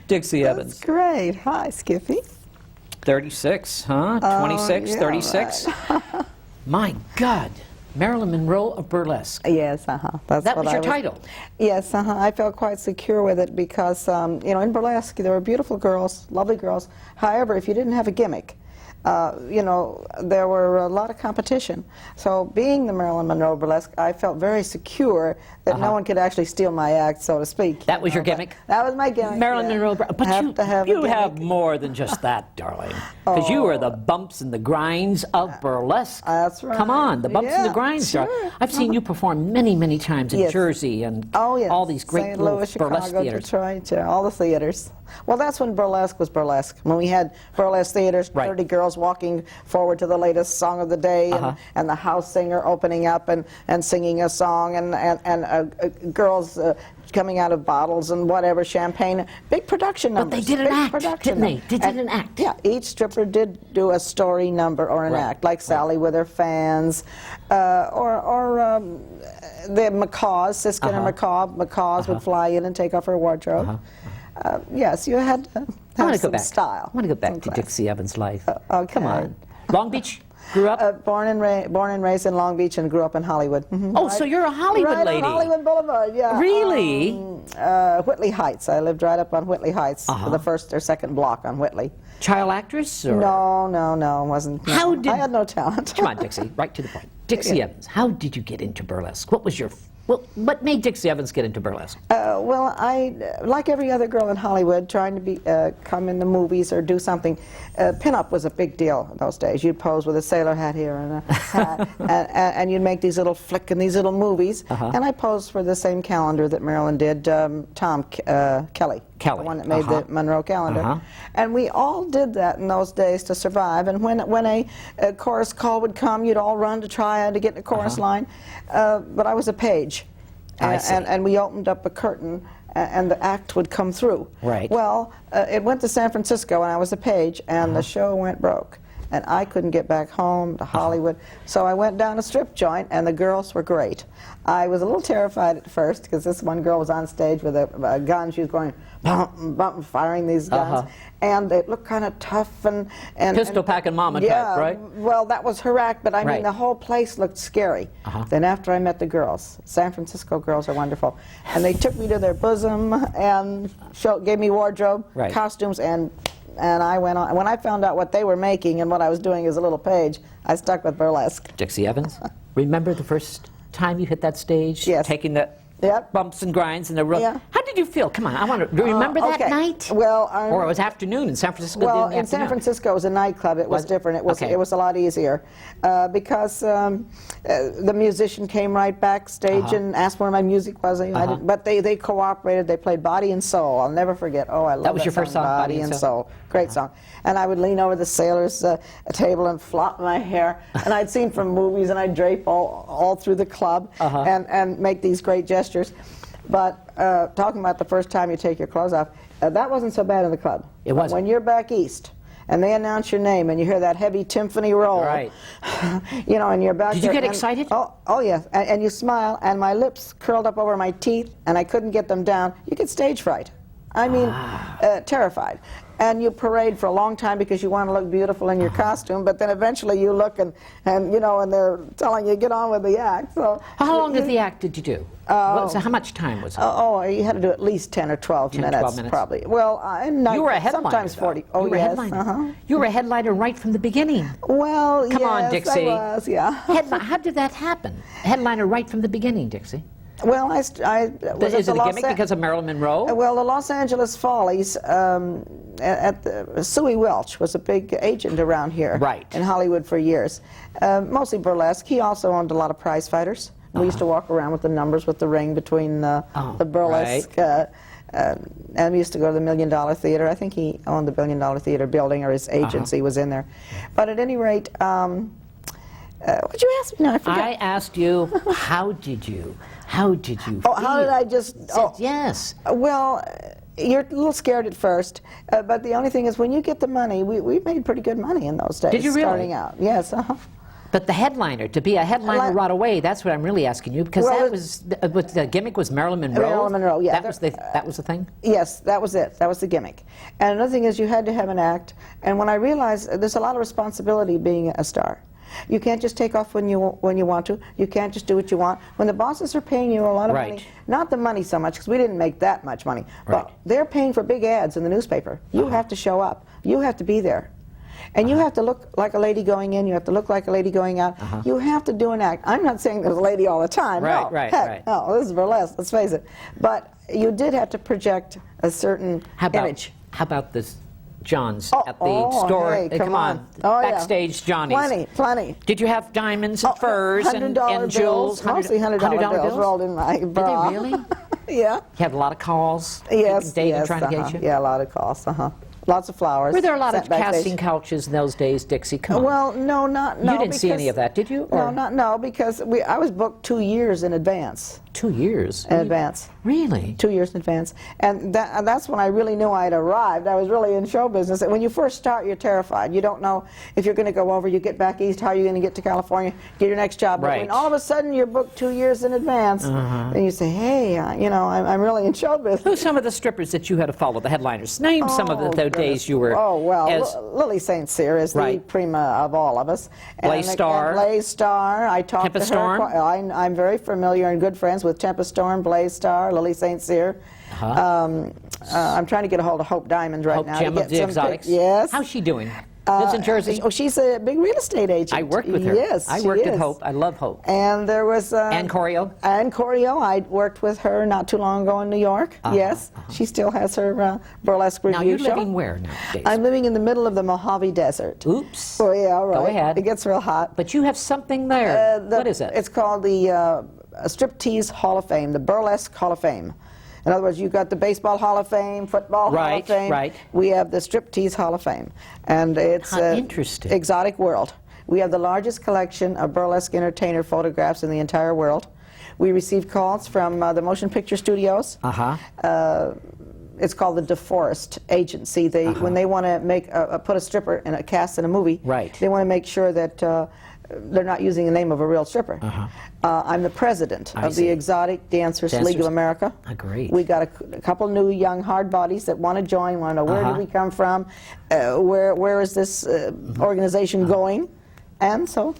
Dixie Evans. That's great. Hi, Skippy. 36, huh? 26, yeah, 36? Right. My God. Marilyn Monroe of Burlesque. Yes, That's That what was your title? Yes, I felt quite secure with it because, you know, in burlesque there were beautiful girls, lovely girls. However, if you didn't have a gimmick, you know, there were a lot of competition. So being the Marilyn Monroe of Burlesque, I felt very secure that no one could actually steal my act, so to speak. That was your gimmick? That was my gimmick. Marilyn Monroe, but you have have more than just that, darling. Because you were the bumps and the grinds of burlesque. That's right. Come on, the bumps and the grinds. Sure. I've seen you perform many, many times in Jersey and all these great St. little Louis, burlesque Chicago, theaters. Detroit, all the theaters. Well, that's when burlesque was burlesque. When we had burlesque theaters, 30 girls walking forward to the latest song of the day, and the house singer opening up and singing a song, and girls coming out of bottles and whatever, champagne, big production numbers. But they did an act, didn't they? They did an act. Yeah, each stripper did do a story number or an act, like Sally with her fans, or the macaws, Siskin and macaws would fly in and take off her wardrobe. Yes, you had to have some style. I want to go back to Dixie Evans' life. Come on. Long Beach? Grew up? Born and raised in Long Beach and grew up in Hollywood. Oh, so you're a Hollywood lady. On Hollywood Boulevard, yeah. Really? Whitley Heights. I lived right up on Whitley Heights, for the first or second block on Whitley. Child actress? Or? No, wasn't. No. I had no talent. Come on, Dixie, right to the point. Dixie Evans, how did you get into burlesque? What was your... what made Dixie Evans get into burlesque? Well, I, like every other girl in Hollywood, trying to come in the movies or do something, pin-up was a big deal in those days. You'd pose with a sailor hat here and a hat, and you'd make these little flick in these little movies. And I posed for the same calendar that Marilyn did, Tom Kelly. The one that made the Monroe calendar. And we all did that in those days to survive. And when a chorus call would come, you'd all run to try to get in the chorus line. But I was a page. And we opened up a curtain and the act would come through. Right. Well, it went to San Francisco and I was a page and the show went broke. And I couldn't get back home to Hollywood. So I went down a strip joint, and the girls were great. I was a little terrified at first, because this one girl was on stage with a gun. She was going, bum, bum, firing these guns. And it looked kind of tough and pistol packing mama type, right? Well, that was her act, but I mean, the whole place looked scary. Then after I met the girls, San Francisco girls are wonderful. And they took me to their bosom and gave me wardrobe, costumes, and I went on. When I found out what they were making and what I was doing as a little page, I stuck with burlesque. Dixie Evans, remember the first time you hit that stage? Yes. Taking the bumps and grinds and the real... Yeah. How did you feel? Come on, I want to... Do you remember that night? Well, or it was afternoon in San Francisco? Well, in San Francisco it was a nightclub. It was different. It was a lot easier because the musician came right backstage and asked where my music was. But they cooperated. They played Body and Soul. I'll never forget. Oh, I love that was your first song, Body and Soul. Great song. And I would lean over the sailor's table and flop my hair. And I'd seen from movies, and I'd drape all through the club and make these great gestures. But talking about the first time you take your clothes off, that wasn't so bad in the club. It wasn't. When you're back east, and they announce your name, and you hear that heavy timpani roll, you know, and you're back there. Did you get excited? Oh yes, and you smile, and my lips curled up over my teeth, and I couldn't get them down. You get stage fright. I mean, terrified. And you parade for a long time because you want to look beautiful in your costume, but then eventually you look and you know, and they're telling you get on with the act. So how long of the act did you do? So how much time was it? You had to do at least 10 or 12 minutes, probably. Well, you were a headliner. Sometimes 40. Oh, you were yes. A headliner. You were a headliner right from the beginning. Well, come on, Dixie. I was, yeah. How did that happen? Headliner right from the beginning, Dixie. Well, is it a gimmick because of Marilyn Monroe? Well, the Los Angeles Follies, Suey Welch was a big agent around here in Hollywood for years, mostly burlesque. He also owned a lot of prize fighters. We used to walk around with the numbers with the ring between the burlesque. And we used to go to the $1 Million Theater. I think he owned the $1 Billion Theater building, or his agency was in there. But at any rate, what'd you ask me? No, I forgot. I asked you, how did you feel? How did I just... Yes. Well, you're a little scared at first, but the only thing is when you get the money, we made pretty good money in those days. Did you really? Starting out, yes. But the headliner, to be a headliner right away, that's what I'm really asking you, because Well, that was, the gimmick was Marilyn Monroe? Marilyn Monroe, yeah. That was the thing? Yes, that was it. That was the gimmick. And another thing is you had to have an act. And when I realized there's a lot of responsibility being a star. You can't just take off when you want to. You can't just do what you want. When the bosses are paying you a lot of money, not the money so much, because we didn't make that much money, but they're paying for big ads in the newspaper. You have to show up. You have to be there. And you have to look like a lady going in, you have to look like a lady going out. You have to do an act. I'm not saying there's a lady all the time. No, no, this is burlesque, let's face it. But you did have to project a certain image. How about this John's at the store? Hey, come on. Backstage Johnny's. Plenty. Did you have diamonds and furs and jewels? Mostly $100 bills rolled in my bra. Did they really? Yeah. You had a lot of calls? Yes, trying to get you? Yeah, a lot of calls, Lots of flowers. Were there a lot of backstage. casting couches in those days, Dixie? Come on. Well, no, no. You didn't see any of that, did you? Or? No, because I was booked 2 years in advance. 2 years? In advance. Really? 2 years in advance. And that's when I really knew I had arrived. I was really in show business. And when you first start, you're terrified. You don't know if you're going to go over, you get back east, how are you going to get to California, get your next job. But when all of a sudden you're booked 2 years in advance, and you say, hey, I'm really in show business. Who's some of the strippers that you had to follow, the headliners? Name some of the days you were... Oh, well, Lily St. Cyr is the prima of all of us. Blaze Starr. Blaze Starr. I talked Tempest to her. Storm. I'm very familiar and good friends with Tempest Storm, Blaze Starr, Lily St. Cyr. I'm trying to get a hold of Hope Diamond right now. Hope Gem of the Exotics? Yes. How's she doing? Lives in Jersey? Oh, she's a big real estate agent. I worked with her. Yes, I worked at Hope. I love Hope. And there was... Ann Corio? Ann Corio. I worked with her not too long ago in New York. Yes. She still has her burlesque review show. Now, you're living where nowadays? I'm living in the middle of the Mojave Desert. Oops. Oh, yeah, right. Go ahead. It gets real hot. But you have something there. What is it? It's called the Striptease Hall of Fame, the Burlesque Hall of Fame. In other words, you've got the Baseball Hall of Fame, Football Hall of Fame. Right. We have the Striptease Hall of Fame. And it's interesting. Exotic world. We have the largest collection of burlesque entertainer photographs in the entire world. We receive calls from the motion picture studios. It's called the DeForest Agency. They when they want to make put a stripper in a cast in a movie, they want to make sure that they're not using the name of a real stripper. I'm the president of the Exotic Dancers League of America. Great. We got a couple new young hard bodies that want to join, want to know where did we come from, where is this organization going, and so.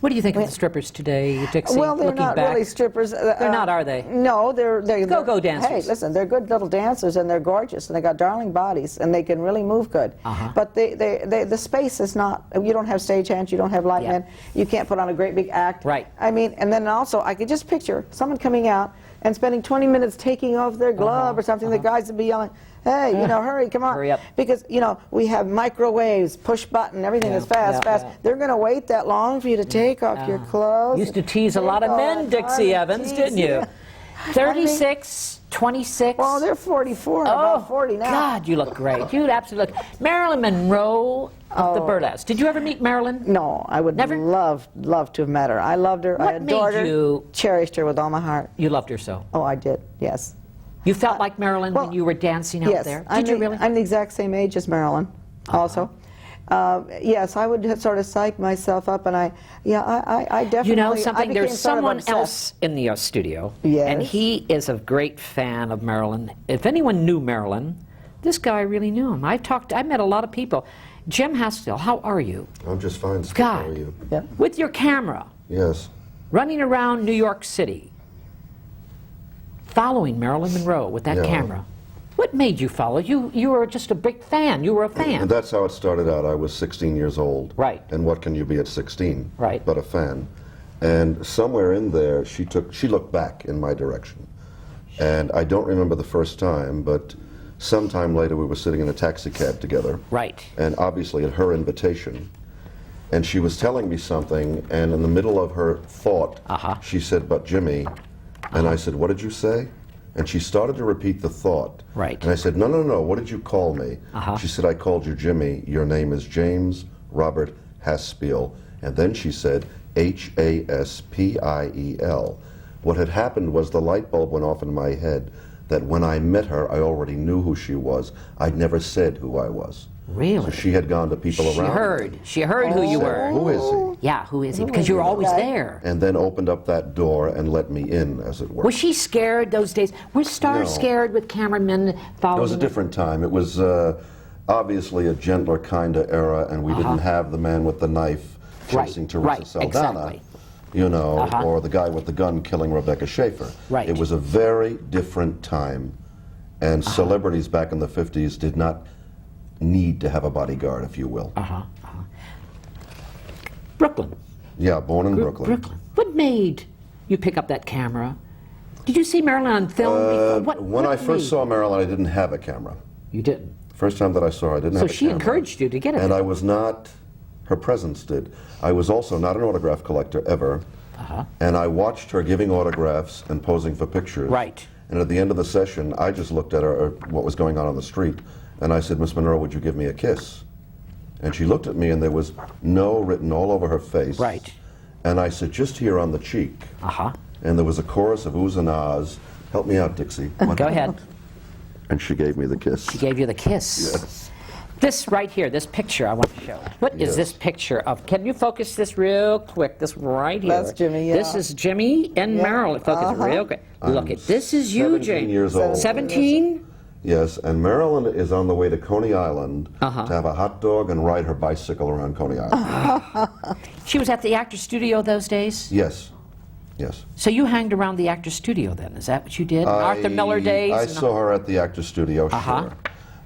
What do you think of the strippers today, Dixie? Well, they're looking not back? really strippers. They're not, are they? No, they're go-go dancers. Hey, listen, they're good little dancers, and they're gorgeous, and they got darling bodies, and they can really move good. But the space is not. You don't have stagehands, you don't have light men, you can't put on a great big act. Right. I mean, and then also, I could just picture someone coming out and spending 20 minutes taking off their glove or something. The guys would be yelling, hey, hurry, come on. Hurry up. Because, we have microwaves, push button, everything is fast. They're going to wait that long for you to take off your clothes. Used to tease a lot of men, Dixie Evans, didn't you? 36, 26. Well, they're 44 and about 40 now. God, you look great. You absolutely look. Marilyn Monroe of the Burlesque. Did you ever meet Marilyn? No, I would love to have met her. I loved her. I adored her. Cherished her with all my heart. You loved her so? Oh, I did, yes. You felt like Marilyn when you were dancing out there? Did you really? I'm the exact same age as Marilyn, also. Yes, I would sort of psych myself up, and I definitely. You know something? There's sort of someone else in the studio, yes, and he is a great fan of Marilyn. If anyone knew Marilyn, this guy really knew him. I met a lot of people. James Haspiel, how are you? I'm just fine. Skip. God, How are you? Yeah. With your camera. Yes. Running around New York City, following Marilyn Monroe with that camera. What made you follow? You were just a big fan. You were a fan. And that's how it started out. I was 16 years old. Right. And what can you be at 16? Right. But a fan. And somewhere in there, she looked back in my direction. And I don't remember the first time, but sometime later we were sitting in a taxi cab together. Right. And obviously at her invitation. And she was telling me something, and in the middle of her thought, she said, "But Jimmy," and I said, "What did you say?" And she started to repeat the thought. Right. And I said, no, what did you call me? She said, "I called you Jimmy. Your name is James Robert Haspiel." And then she said, Haspiel. What had happened was the light bulb went off in my head that when I met her, I already knew who she was. I'd never said who I was. Really? So she had gone to people around me. She heard who you Said, were. who is he? Yeah, who is he? Because you were always there. And then opened up that door and let me in, as it were. Was she scared those days? Were stars No. scared with cameramen following? It was a different time. It was obviously a gentler kind of era, and we didn't have the man with the knife chasing Teresa Saldana, you know, or the guy with the gun killing Rebecca Schaefer. Right. It was a very different time, and celebrities back in the 50s did not need to have a bodyguard, if you will. Brooklyn. Yeah, born in Brooklyn. Brooklyn. What made you pick up that camera? Did you see Marilyn on film before? When I first saw Marilyn, I didn't have a camera. You didn't? First time that I saw her, I didn't have a camera. So she encouraged you to get it. And I was not, her presence did. I was also not an autograph collector ever. And I watched her giving autographs and posing for pictures. Right. And at the end of the session, I just looked at her, what was going on the street, and I said, Miss Monroe, would you give me a kiss? And she looked at me, and there was no written all over her face. Right. And I said, just here on the cheek. And there was a chorus of oohs and ahs. Help me out, Dixie. Go ahead. And she gave me the kiss. She gave you the kiss. Yes. This right here, this picture I want to show. What is this picture of? Can you focus this real quick? This right here. That's Jimmy, yeah. This is Jimmy and Marilyn. Focus real quick. Look at this is you, 17 James. years old. 17? Yes, and Marilyn is on the way to Coney Island to have a hot dog and ride her bicycle around Coney Island. She was at the Actors Studio those days? Yes, yes. So you hanged around the Actors Studio then, is that what you did? Arthur Miller days? I saw her at the Actors Studio, sure.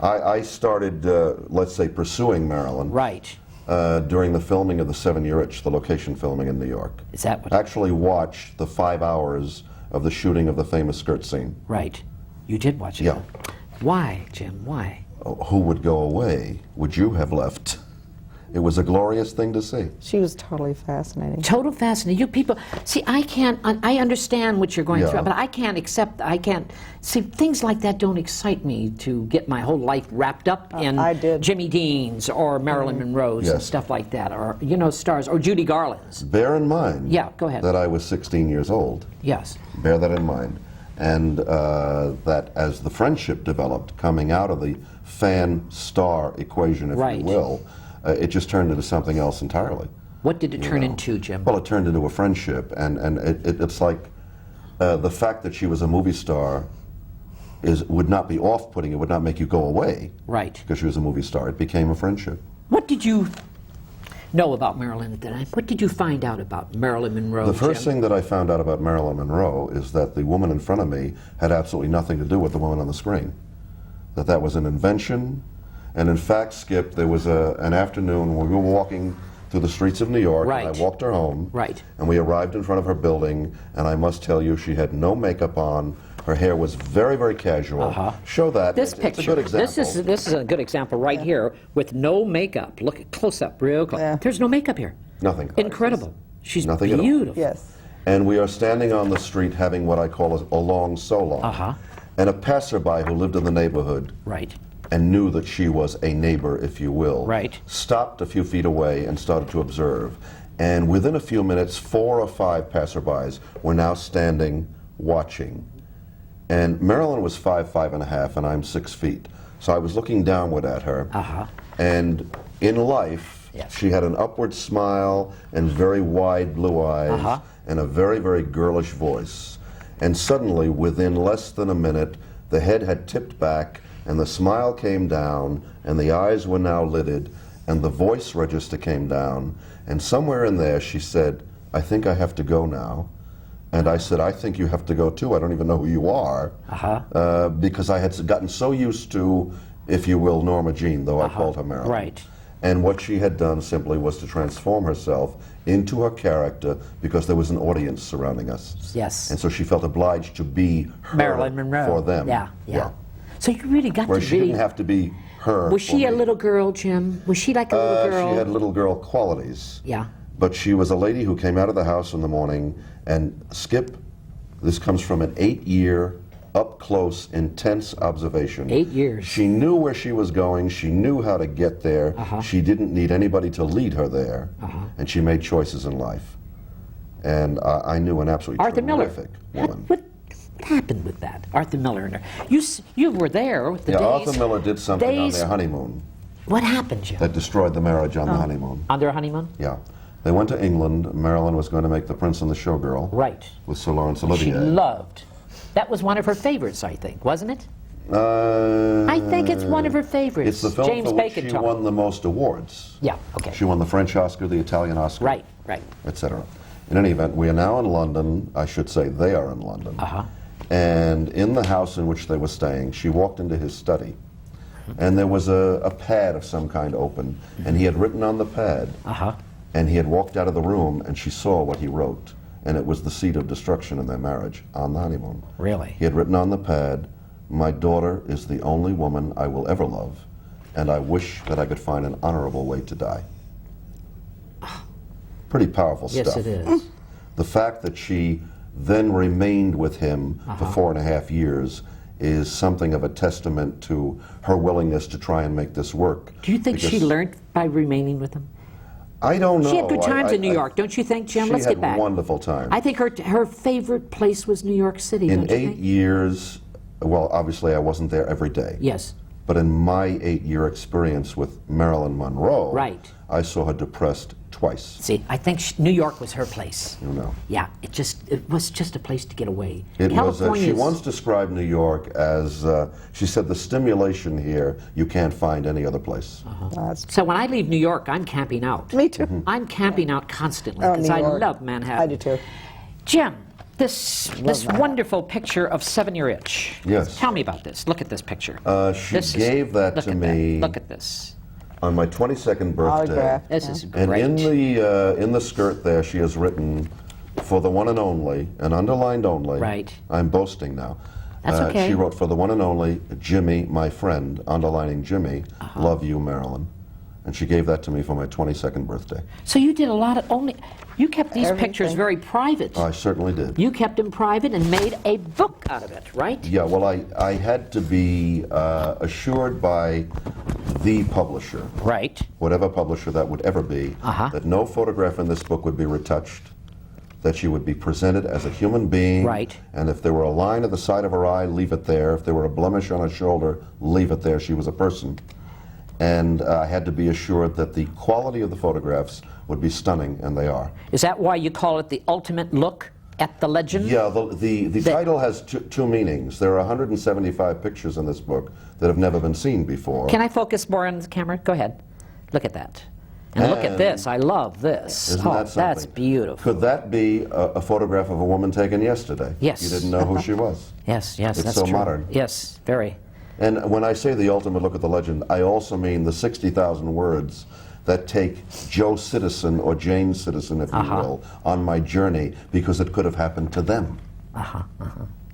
I started, let's say, pursuing Marilyn. Right. During the filming of The 7-Year Itch, the location filming in New York. Is that what? Actually watched the 5 hours of the shooting of the famous skirt scene. Right. You did watch it? Yeah. Why, Jim? Why? Who would go away? Would you have left? It was a glorious thing to see. She was totally fascinating. Total fascinating. You people, see, I understand what you're going through, but I can't see, things like that don't excite me to get my whole life wrapped up in Jimmy Dean's or Marilyn Monroe's and stuff like that, or, you know, stars, or Judy Garland's. Bear in mind go ahead. that I was 16 years old. Yes. Bear that in mind. And that as the friendship developed, coming out of the fan-star equation, if you will, it just turned into something else entirely. What did it turn into, Jim? Well, it turned into a friendship, and it's like the fact that she was a movie star would not be off-putting, it would not make you go away. Right. Because she was a movie star. It became a friendship. What did you know about Marilyn at the time? What did you find out about Marilyn Monroe, The first thing that I found out about Marilyn Monroe is that the woman in front of me had absolutely nothing to do with the woman on the screen. That was an invention. And in fact, Skip, there was an afternoon when we were walking through the streets of New York, and I walked her home, and we arrived in front of her building, and I must tell you, she had no makeup on. Her hair was very, very casual. Show that. This picture. It's a good example. This is a good example right here with no makeup. Look at close up, real close. Yeah. There's no makeup here. Nothing. Incredible. She's nothing at all. beautiful. Yes. And we are standing on the street having what I call a long so-long. And a passerby who lived in the neighborhood and knew that she was a neighbor, if you will, stopped a few feet away and started to observe. And within a few minutes, 4 or 5 passerbys were now standing watching. And Marilyn was 5'5½", and I'm 6 feet. So I was looking downward at her. And in life, she had an upward smile and very wide blue eyes and a very, very girlish voice. And suddenly, within less than a minute, the head had tipped back, and the smile came down, and the eyes were now lidded, and the voice register came down, and somewhere in there she said, "I think I have to go now." And I said, "I think you have to go too. I don't even know who you are." Because I had gotten so used to, if you will, Norma Jean, though I called her Marilyn. And what she had done simply was to transform herself into her character because there was an audience surrounding us. Yes. And so she felt obliged to be her Marilyn Monroe. for them. Yeah. So you really got Where to she didn't have to be her. Was she for a me. little girl, Jim? Was she like a little girl? She had little girl qualities. Yeah. But she was a lady who came out of the house in the morning and Skip, this comes from an 8-year, up-close, intense observation. 8 years. She knew where she was going. She knew how to get there. She didn't need anybody to lead her there. And she made choices in life. And I knew an absolutely terrific woman. What happened with that, Arthur Miller and her? You were there with the days. Arthur Miller did something on their honeymoon. What happened, Jim? that destroyed the marriage on the honeymoon. On their honeymoon? Yeah. They went to England. Marilyn was going to make The Prince and the Showgirl. Right. With Sir Laurence Olivier. She loved. That was one of her favorites, I think, wasn't it? I think it's one of her favorites. It's the film James for which Bacon she won the most awards. Yeah, okay. She won the French Oscar, the Italian Oscar. Right, right. Etc. In any event, we are now in London. I should say they are in London. And in the house in which they were staying, she walked into his study. And there was a pad of some kind open. And he had written on the pad. And he had walked out of the room, and she saw what he wrote. And it was the seed of destruction in their marriage on the honeymoon. Really? He had written on the pad, "My daughter is the only woman I will ever love, and I wish that I could find an honorable way to die." Pretty powerful stuff. Yes, it is. The fact that she then remained with him for 4.5 years is something of a testament to her willingness to try and make this work. Do you think she learned by remaining with him? I don't know. She had good times in New York, don't you think, Jim? Let's get back. She had wonderful times. I think her favorite place was New York City, In don't you 8 think? years, well, obviously I wasn't there every day. Yes. But in my 8-year experience with Marilyn Monroe, Right. I saw her depressed twice. See, I think New York was her place. You know. Yeah, it was just a place to get away. It was. She California's- once described New York as, she said, the stimulation here you can't find any other place. So when I leave New York, I'm camping out. Me too. I'm camping out constantly Oh, because New I York. love Manhattan. I do too. Jim, this wonderful picture of 7-Year-Itch. Yes. Tell me about this. Look at this picture. She gave that to me Look at this. on my 22nd birthday. Autograph. This is And great. in the skirt there, she has written, "For the one and only," and underlined only. Right. I'm boasting now. That's okay. She wrote, "For the one and only, Jimmy, my friend," underlining Jimmy, "Love you, Marilyn." And she gave that to me for my 22nd birthday. So you did a lot of you kept these pictures Everything. very private. I certainly did. You kept them private and made a book out of it, right? Yeah, well, I had to be assured by the publisher, Right. whatever publisher that would ever be, that no photograph in this book would be retouched, that she would be presented as a human being, Right. and if there were a line at the side of her eye, leave it there. If there were a blemish on her shoulder, leave it there. She was a person. And I had to be assured that the quality of the photographs would be stunning, and they are. Is that why you call it the ultimate look at the legend? Yeah, the title has two meanings. There are 175 pictures in this book that have never been seen before. Can I focus more on the camera? Go ahead. Look at that. And look at this. I love this. Isn't that something? That's beautiful. Could that be a photograph of a woman taken yesterday? Yes. You didn't know who she was. Yes, It's that's so true. modern. Yes, very. And when I say the ultimate look at the legend, I also mean the 60,000 words that take Joe Citizen or Jane Citizen, if you will, on my journey, because it could have happened to them.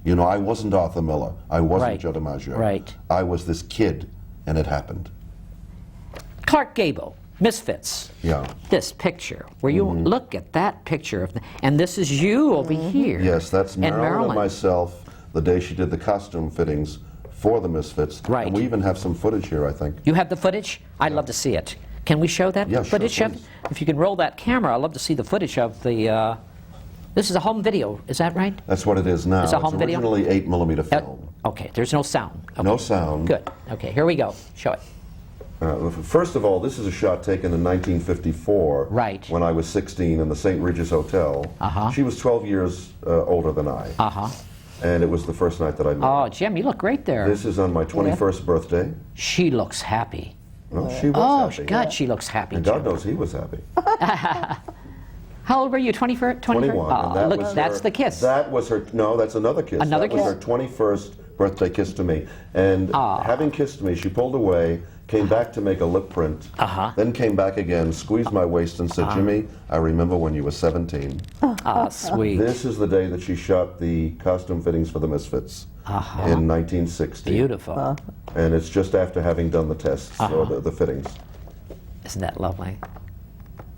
You know, I wasn't Arthur Miller. I wasn't Right. Joe DiMaggio. Right. I was this kid, and it happened. Clark Gable, Misfits. Yeah. This picture, where you look at that picture of, and this is you over here. Yes, that's And Marilyn and myself the day she did the costume fittings for the Misfits. Right. And we even have some footage here, I think. You have the footage? I'd love to see it. Can we show that Yeah, sure, footage? please. If you can roll that camera, I'd love to see the footage of the. This is a home video, is that right? That's what it is now. It's a home video? originally 8mm film. Okay, there's no sound. Okay. No sound. Good. Okay, here we go. Show it. First of all, this is a shot taken in 1954, Right. when I was 16 in the St. Regis Hotel. She was 12 years older than I. And it was the first night that I met her. Oh, Jim, you look great there. This is on my 21st birthday. She looks happy. Well, she was happy. God, she looks happy. And Jim. God knows he was happy. How old were you? 21? 21. Oh, and look, was that's her, the kiss. That was her, no, that's another kiss. Another that was kiss? her 21st birthday kiss to me. And having kissed me, she pulled away, came back to make a lip print, then came back again, squeezed my waist and said, "Jimmy, I remember when you were 17. Ah, sweet. This is the day that she shot the costume fittings for the Misfits in 1960. Beautiful. And it's just after having done the tests, or the fittings. Isn't that lovely?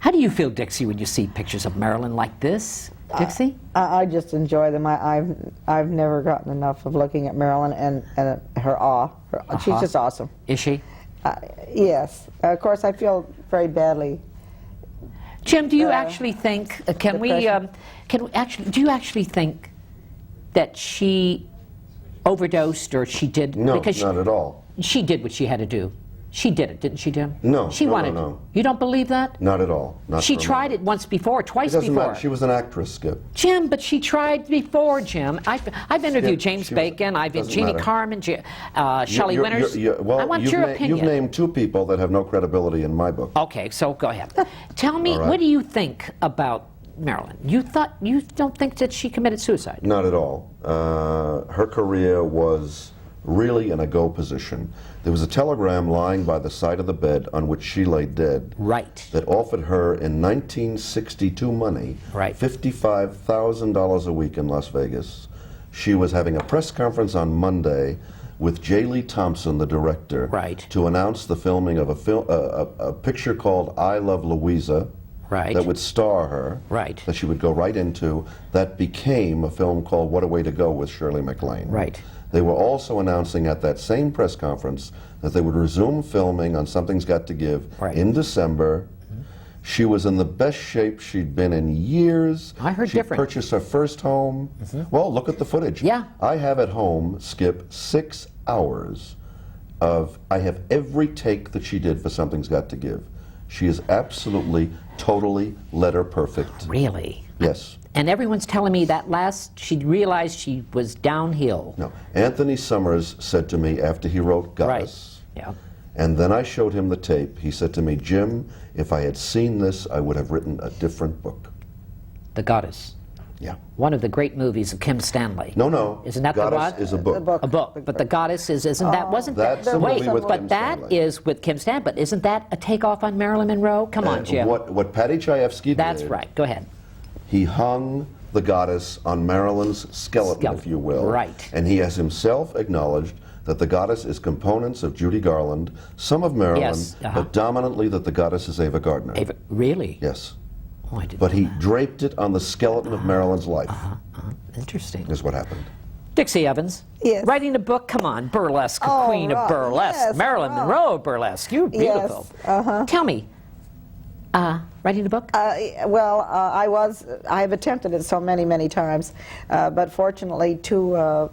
How do you feel, Dixie, when you see pictures of Marilyn like this? Dixie? I just enjoy them. I've never gotten enough of looking at Marilyn and her awe. She's just awesome. Is she? Yes. Of course, I feel very badly. Jim, do you actually think, do you actually think that she overdosed or she did? No, because not at all. She did what she had to do. She did it, didn't she, Jim? No, she no, wanted. no. You don't believe that? Not at all. Not she for a tried moment. it once before, twice It doesn't before. matter. She was an actress, Skip. Jim, but she tried before, Jim. I've interviewed James Bacon. I've been Jeannie Carmen, Shelley Winters. Well, I want your opinion. You've named two people that have no credibility in my book. Okay, so go ahead. Tell me, right. what do you think about Marilyn? You don't think that she committed suicide? Not at all. Her career was really in a go position. There was a telegram lying by the side of the bed on which she lay dead. Right. That offered her in 1962 money, right, $55,000 a week in Las Vegas. She was having a press conference on Monday with J. Lee Thompson, the director, right, to announce the filming of a picture called I Love Louisa. Right. That would star her, right, that she would go right into, that became a film called What a Way to Go with Shirley MacLaine. Right. They were also announcing at that same press conference that they would resume filming on Something's Got to Give in December. She was in the best shape she'd been in years. I heard different. She purchased her first home. Well, look at the footage. Yeah. I have at home, Skip, 6 hours of, I have every take that she did for Something's Got to Give. She is absolutely, totally letter perfect. Really? Yes. And everyone's telling me that she realized she was downhill. No. Anthony Summers said to me after he wrote Goddess, yeah, and then I showed him the tape, he said to me, Jim, if I had seen this, I would have written a different book. The Goddess. Yeah. One of the great movies of Kim Stanley. No. Isn't that Goddess the what? is a book. A book. But The Goddess isn't that, wasn't That's that? a Wait, movie with but Kim that Stanley. is with Kim Stanley, but isn't that a takeoff on Marilyn Monroe? Come on, Jim. What Patty Chayefsky did. That's right. Go ahead. He hung the goddess on Marilyn's skeleton, if you will. Right. And he has himself acknowledged that the goddess is components of Judy Garland, some of Marilyn, yes, but dominantly that the goddess is Ava Gardner. Ava, really? Yes. Oh, I didn't but know he that. draped it on the skeleton of Marilyn's life. Interesting. Is what happened. Dixie Evans. Yes. Writing a book, come on, Burlesque, Queen of Burlesque. Yes, Marilyn Monroe of Burlesque. You're beautiful. Yes, Tell me, writing a book? I have attempted it so many times, but fortunately two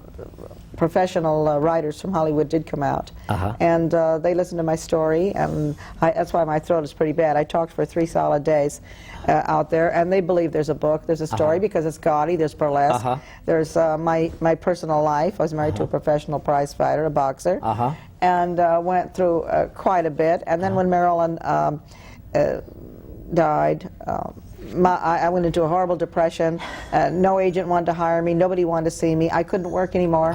professional writers from Hollywood did come out, and they listened to my story, and that's why my throat is pretty bad. I talked for 3 solid days out there, and they believe there's a book, there's a story, because it's gaudy, there's burlesque, there's my personal life. I was married to a professional prize fighter, a boxer, and went through quite a bit, and then when Marilyn died, I went into a horrible depression. No agent wanted to hire me. Nobody wanted to see me. I couldn't work anymore.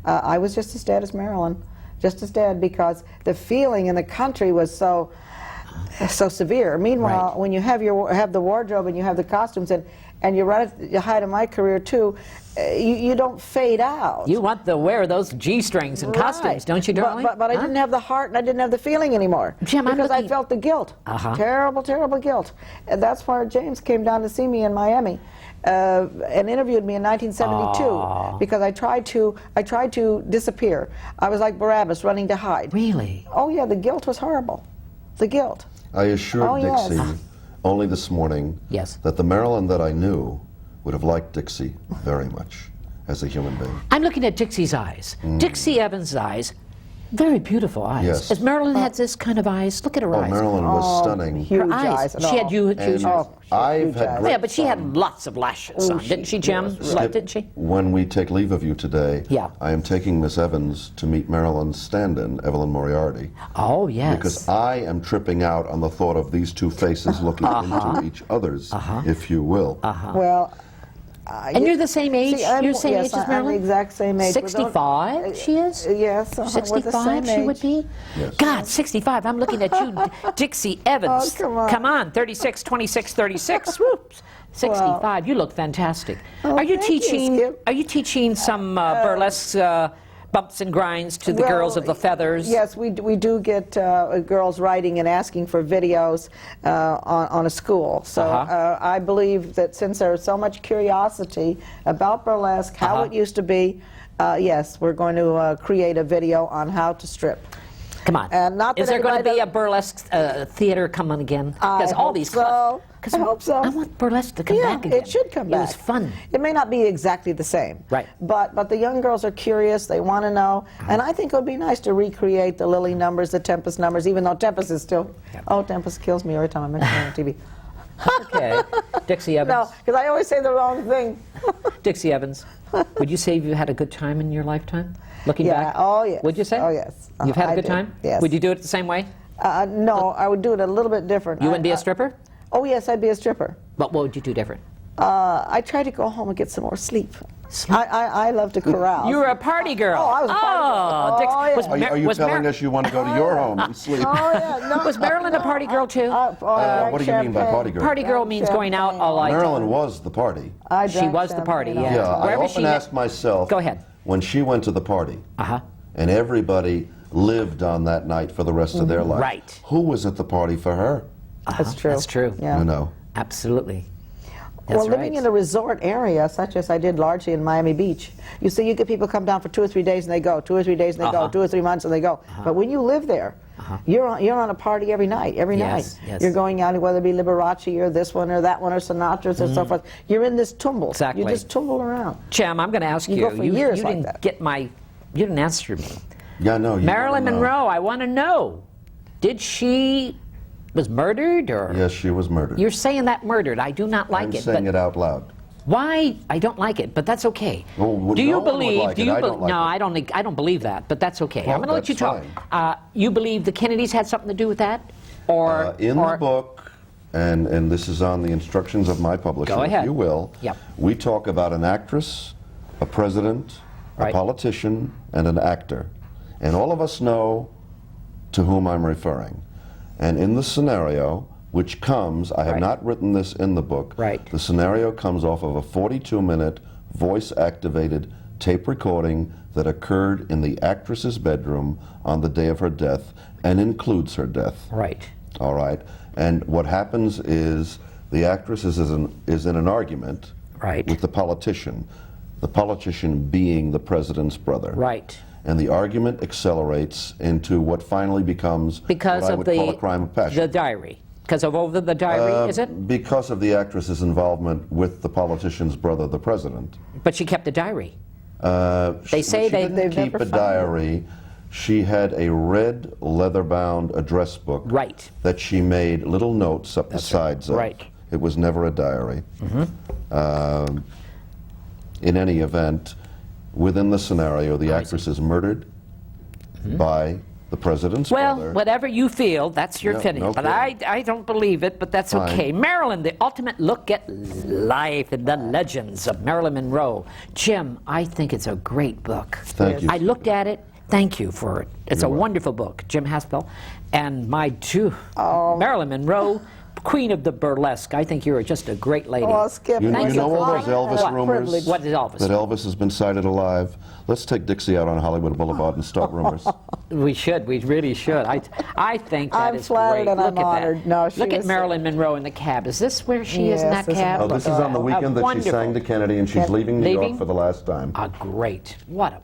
I was just as dead as Marilyn, just as dead, because the feeling in the country was so severe. Meanwhile, when you have the wardrobe and you have the costumes and you're right at the height of my career too, you don't fade out. You want to wear those G-strings and costumes, don't you, darling? But I didn't have the heart and I didn't have the feeling anymore. Jim, because I felt the guilt. Terrible guilt. And that's why James came down to see me in Miami and interviewed me in 1972 because I tried to disappear. I was like Barabbas running to hide. Really? Oh yeah, the guilt was horrible. The guilt. I assured Dixie only this morning that the Marilyn that I knew would have liked Dixie very much as a human being. I'm looking at Dixie's eyes. Dixie Evans' eyes. Very beautiful eyes. Yes. As Marilyn had this kind of eyes. Look at her eyes. Marilyn was stunning. Huge Her eyes. She had huge eyes. I've had great but she had lots of lashes on, didn't she, Jim? Didn't she? When we take leave of you today, I am taking Miss Evans to meet Marilyn's stand-in, Evelyn Moriarty. Oh, yes. Because I am tripping out on the thought of these two faces looking into each other's, if you will. Well, and you're the same age? You're the same age as Marilyn? I'm the exact same age. 65 she is? Yes. 65 she would be? Yes. God, 65. I'm looking at you, Dixie Evans. Oh, come on. 36, 26, 36. Whoops. 65. You look fantastic. Are you teaching some burlesque bumps and grinds to the girls of the feathers? Yes, we do get girls writing and asking for videos on a school. So I believe that since there's so much curiosity about burlesque, how it used to be, yes, we're going to create a video on how to strip. Come on. Not Is there going to be a burlesque theater coming again? Because all these I hope so. I want burlesque to come back again. It should come back. It was fun. It may not be exactly the same. Right. But the young girls are curious. They want to know. And I think it would be nice to recreate the Lily numbers, the Tempest numbers, even though Tempest is still... Oh, Tempest kills me every time I mention her on TV. Okay. Dixie Evans. No, because I always say the wrong thing. Dixie Evans, would you say you had a good time in your lifetime? Looking back? Oh, yes. Would you say? Oh, yes. You've had a I good did. time? Yes. Would you do it the same way? No, I would do it a little bit different. You wouldn't be a stripper? Oh, yes, I'd be a stripper. But what would you do different? I try to go home and get some more sleep. I love to carouse. You were a party girl. Oh, I was a party girl. Dix- Oh, yeah. Are you telling us you want to go to your home and sleep? Oh, yeah. No, Was Marilyn a party girl too? What do you mean by party girl? Party girl means going out all night. Marilyn was the party. She was the party, yeah. Yeah, I Wherever often she ask myself, Go ahead. when she went to the party, and everybody lived on that night for the rest of their life, Right. who was at the party for her? That's true. That's true. Yeah. You know. Absolutely. That's Well, living right. in a resort area, such as I did largely in Miami Beach, you see, you get people come down for 2 or 3 days and they go, 2 or 3 days and they go, 2 or 3 months and they go. But when you live there, you're on a party every night. Yes, yes. You're going out, whether it be Liberace or this one or that one or Sinatra's or so forth. You're in this tumble. Exactly. You just tumble around. Cham, I'm going to ask you. go for years you like didn't that. get my. You didn't answer me. Yeah, no. Marilyn you know. Monroe. I want to know. Did she was murdered or? Yes, she was murdered. You're saying that murdered. I do not like I'm it. saying but it out loud. why? I don't like it, but that's okay. Well, do you no one would believe? like do it. you I don't like no, it. I don't believe that. But that's okay. Well, I'm going to let you that's talk. You believe the Kennedys had something to do with that, or In the book, and this is on the instructions of my publisher, Go ahead. if you will, Yep. we talk about an actress, a president, Right. a politician, and an actor. And all of us know to whom I'm referring. And in the scenario, which comes, I have Right. not written this in the book, Right. the scenario comes off of a 42-minute voice-activated tape recording that occurred in the actress's bedroom on the day of her death and includes her death. right? All right. And what happens is the actress is in an argument Right. with the politician being the president's brother. Right. And the argument accelerates into what finally becomes Because what I of would the call a crime of passion. the diary. Because of over the diary, is it? Because of the actress's involvement with the politician's brother, the president. But she kept a diary. They say she didn't they've keep never a found diary. She had a red leather-bound address book Right. that she made little notes up the sides of. Right. It was never a diary. In any event, within the scenario, the actress is murdered by the president's Well, brother. whatever you feel, that's your Yeah, opinion. no But kidding. I don't believe it, but that's Fine. okay. Marilyn, the ultimate look at life and the legends of Marilyn Monroe. Jim, I think it's a great book. Thank you. I looked at it. Thank you for it. It's You're a welcome. wonderful book, Jim Haspiel. And my Oh. Marilyn Monroe, Queen of the Burlesque. I think you're just a great lady. Oh, Skip, You Thank you. know all those What Elvis a rumors? privilege. What is Elvis? That Elvis has been sighted alive. Let's take Dixie out on Hollywood Boulevard and start rumors. We should. We really should. I think that I'm is flattered great. and Look I'm at honored. that. No, she Look at is- Marilyn Monroe in the cab. Is this where she is in Yes, that this is cab? Oh, this is on the weekend that she Wonderful. sang to Kennedy, and she's leaving New Leaving? York for the last time. Ah, great. What a